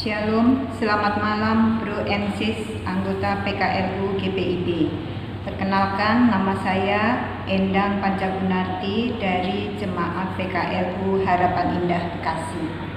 Shalom, selamat malam Bro and Sis, anggota PKRU GPIB. Perkenalkan, nama saya Endang Pancagunarti dari Jemaat PKRU Harapan Indah Bekasi.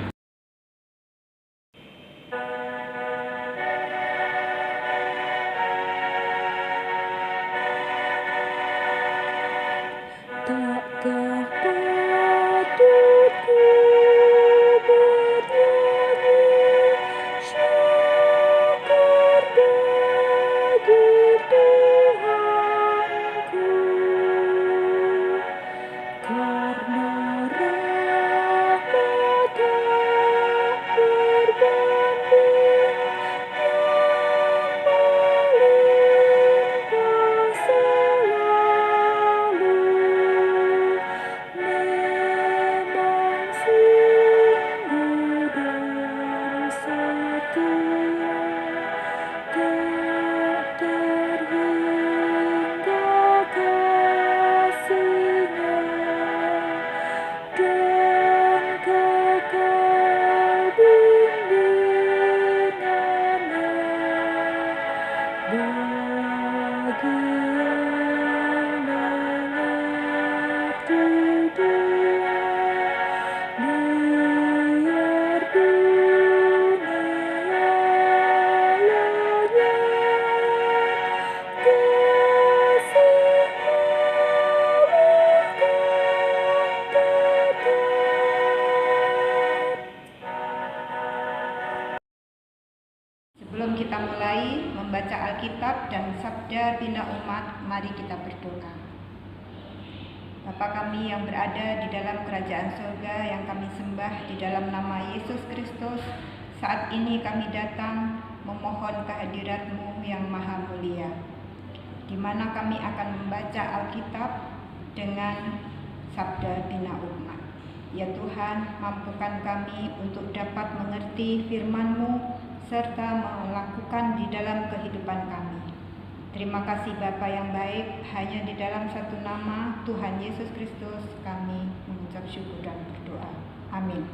Sebelum kita mulai membaca Alkitab dan Sabda Bina Umat, mari kita berdoa. Bapa kami yang berada di dalam kerajaan surga yang kami sembah di dalam nama Yesus Kristus, saat ini kami datang memohon kehadirat-Mu yang maha mulia, di mana kami akan membaca Alkitab dengan Sabda Bina Umat. Ya Tuhan, mampukan kami untuk dapat mengerti firman-Mu serta melakukan di dalam kehidupan kami. Terima kasih Bapa yang baik, hanya di dalam satu nama Tuhan Yesus Kristus kami mengucap syukur dan berdoa. Amin.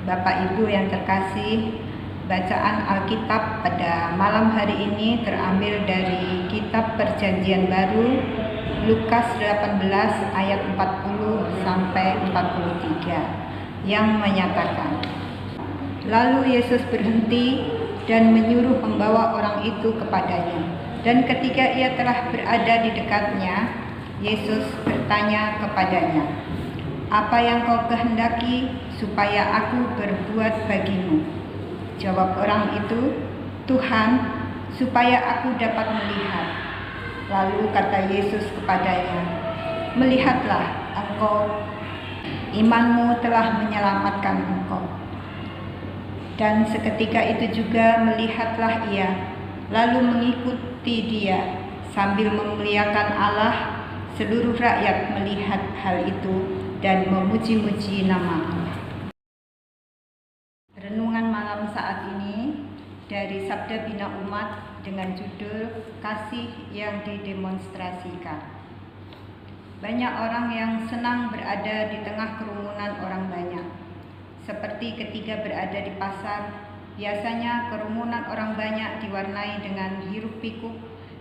Bapak Ibu yang terkasih, bacaan Alkitab pada malam hari ini terambil dari Kitab Perjanjian Baru, Lukas 18 ayat 40 sampai 43 yang menyatakan, lalu Yesus berhenti dan menyuruh membawa orang itu kepadanya. Dan ketika ia telah berada di dekatnya, Yesus bertanya kepadanya, "Apa yang kau kehendaki supaya aku berbuat bagimu?" Jawab orang itu, "Tuhan, supaya aku dapat melihat." Lalu kata Yesus kepadanya, "Melihatlah engkau, imanmu telah menyelamatkan engkau." Dan seketika itu juga melihatlah ia, lalu mengikuti dia sambil memuliakan Allah. Seluruh rakyat melihat hal itu dan memuji-muji nama Allah. Renungan malam saat ini dari Sabda Bina Umat dengan judul Kasih yang Didemonstrasikan. Banyak orang yang senang berada di tengah kerumunan orang banyak. Seperti ketika berada di pasar, biasanya kerumunan orang banyak diwarnai dengan hiruk-pikuk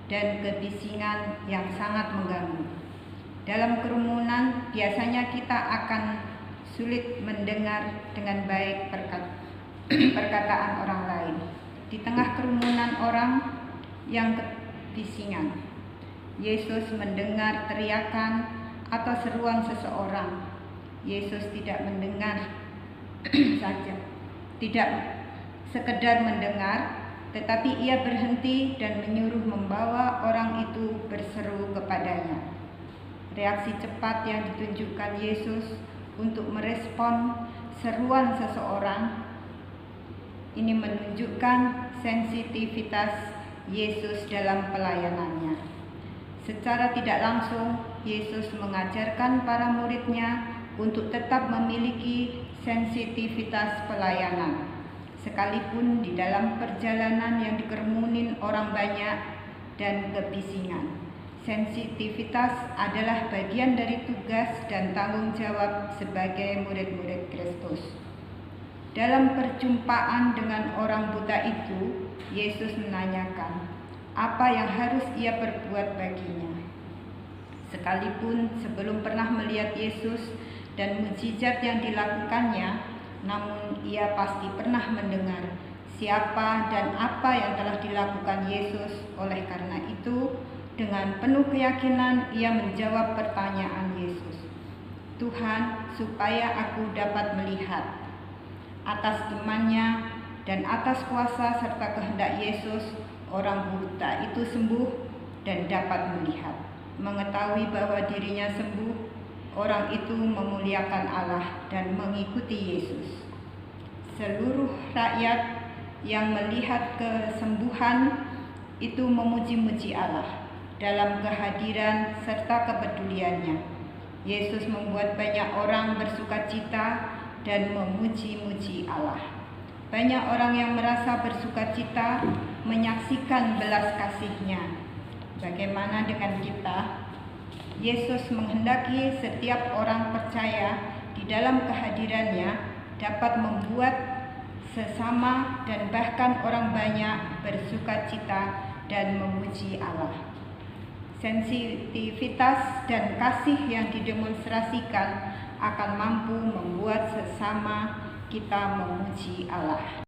dan kebisingan yang sangat mengganggu. Dalam kerumunan, biasanya kita akan sulit mendengar dengan baik perkataan orang lain. Di tengah kerumunan orang yang kebisingan, Yesus mendengar teriakan atau seruan seseorang. Yesus tidak mendengar saja, tidak sekedar mendengar, tetapi ia berhenti dan menyuruh membawa orang itu berseru kepadanya. Reaksi cepat yang ditunjukkan Yesus untuk merespon seruan seseorang ini menunjukkan sensitivitas Yesus dalam pelayanannya. Secara tidak langsung, Yesus mengajarkan para murid-Nya untuk tetap memiliki sensitivitas pelayanan, sekalipun di dalam perjalanan yang dikerumunin orang banyak dan kebisingan. Sensitivitas adalah bagian dari tugas dan tanggung jawab sebagai murid-murid Kristus. Dalam perjumpaan dengan orang buta itu, Yesus menanyakan apa yang harus ia perbuat baginya. Sekalipun sebelum pernah melihat Yesus dan mukjizat yang dilakukannya, namun ia pasti pernah mendengar siapa dan apa yang telah dilakukan Yesus. Oleh karena itu, dengan penuh keyakinan ia menjawab pertanyaan Yesus, "Tuhan, supaya aku dapat melihat." Atas imannya dan atas kuasa serta kehendak Yesus, orang buta itu sembuh dan dapat melihat. Mengetahui bahwa dirinya sembuh, orang itu memuliakan Allah dan mengikuti Yesus. Seluruh rakyat yang melihat kesembuhan itu memuji-muji Allah dalam kehadiran serta kepeduliannya. Yesus membuat banyak orang bersukacita dan memuji-muji Allah. Banyak orang yang merasa bersukacita menyaksikan belas kasih-Nya. Bagaimana dengan kita? Yesus menghendaki setiap orang percaya di dalam kehadirannya dapat membuat sesama dan bahkan orang banyak bersukacita dan memuji Allah. Sensitivitas dan kasih yang didemonstrasikan akan mampu membuat sesama kita memuji Allah.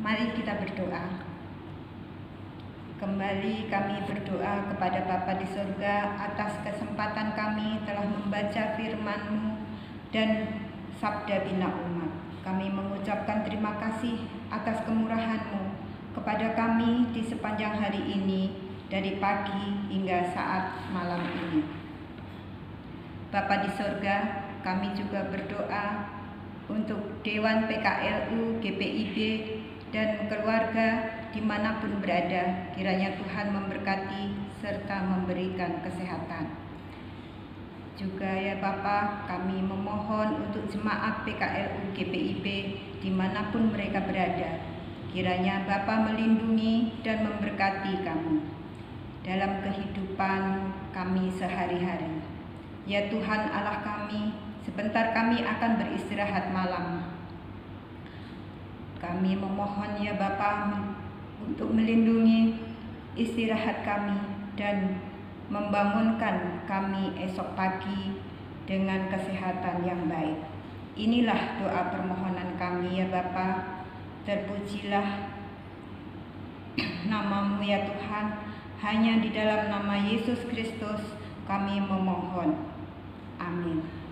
Mari kita berdoa. Kembali kami berdoa kepada Bapa di surga atas kesempatan kami telah membaca firman-Mu dan sabda bina umat. Kami mengucapkan terima kasih atas kemurahan-Mu kepada kami di sepanjang hari ini, dari pagi hingga saat malam ini. Bapa di surga, kami juga berdoa untuk Dewan PKLU GPIB dan keluarga dimanapun berada. Kiranya Tuhan memberkati serta memberikan kesehatan. Juga ya Bapa, kami memohon untuk jemaat PKLU GPIB dimanapun mereka berada. Kiranya Bapa melindungi dan memberkati kami dalam kehidupan kami sehari-hari. Ya Tuhan Allah kami, sebentar kami akan beristirahat malam. Kami memohon ya Bapa untuk melindungi istirahat kami dan membangunkan kami esok pagi dengan kesehatan yang baik. Inilah doa permohonan kami ya Bapa. Terpujilah nama-Mu ya Tuhan. Hanya di dalam nama Yesus Kristus kami memohon. Amin.